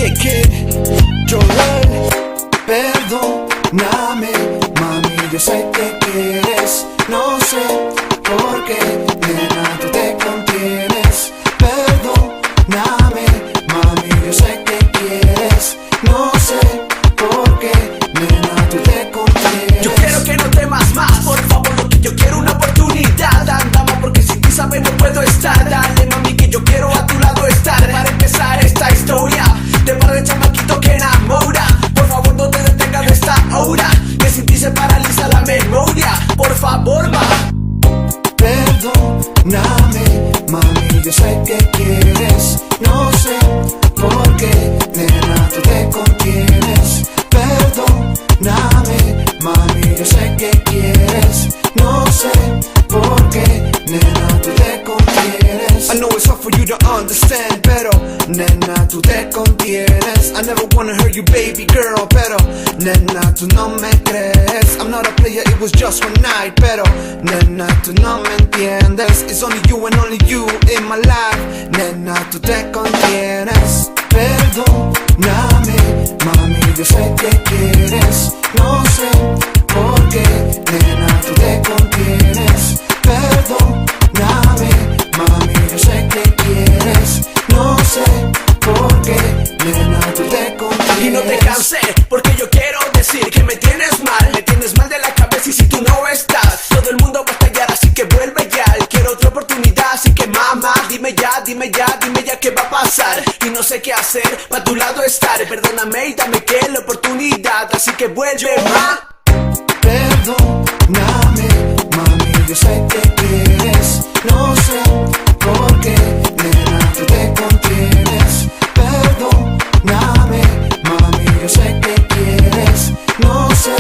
DJ Kid, Joel. Perdóname, mami, yo sé que quieres. No sé por qué, nena, tú te contienes. Perdóname, mami, yo sé que quieres. No sé por qué, nena, tú te contienes. Yo quiero que no temas más, por favor, lo que yo quiero una oportunidad. Andamos porque sin ti sabes no puedo estar. Dale, mami, que yo quiero a tu lado estar. Para empezar esta historia, de par de chamaquito que enamora. Por favor, no te detengas de esta hora, que sin ti se paraliza la memoria. Por favor, ma. Perdóname, mami, yo sé que quieres. No sé por qué, nena, tú te contienes. Perdóname, mami, yo sé que quieres. No sé por qué, nena, tú te contienes. I know it's hard for you to understand, pero nena, tú te contienes. I never wanna hurt you, baby girl, pero nena, tú no me crees. I'm not a player, it was just one night, pero nena, tú no me entiendes. It's only you and only you in my life. Nena, tú te contienes. Perdóname, mami, yo sé que quieres. No sé por qué, nena, tú te contienes. Perdóname, mami, yo sé que quieres. No sé por qué, nena, tú te contienes. Y no te cansé, porque yo quiero decir que me tienes mal de la cabeza. Y si tú no estás, todo el mundo va a estallar, así que vuelve ya. Quiero otra oportunidad, así que mamá, dime ya qué va a pasar. Y no sé qué hacer, pa' tu lado estar. Perdóname y dame que la oportunidad, así que vuelve, ma. Perdóname, mami, yo sé que quieres. No sé por qué, nena, tú te contienes. Perdóname, mami, yo sé que quieres. No sé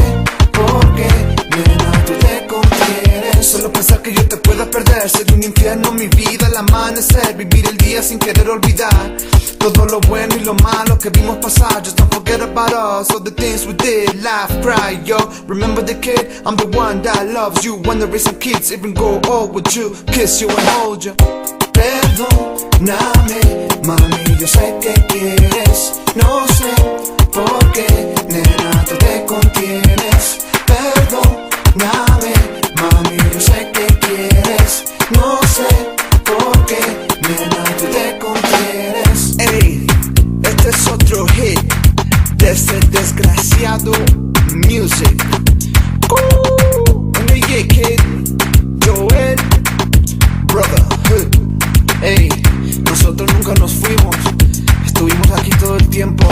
por qué, nena, tú te contienes. Solo pensar que yo te pueda perder, ser un infierno mi vida al amanecer. Vivir el día sin querer olvidar todo lo bueno y lo malo que vimos pasar. Just don't forget about us, all the things we did. Laugh, cry, yo. Remember the kid? I'm the one that loves you. When there isn't kids, even go old with you. Kiss you and hold you. Perdóname, mami, yo sé que quieres. No sé por qué, nena, tú te contienes. Perdóname, mami, yo sé que quieres. No sé por qué, nena, tú te contienes. Ey, este es otro hit de ese desgraciado music. DJ Kid, Joel, Brotherhood. Ey, nosotros nunca nos fuimos, estuvimos aquí todo el tiempo.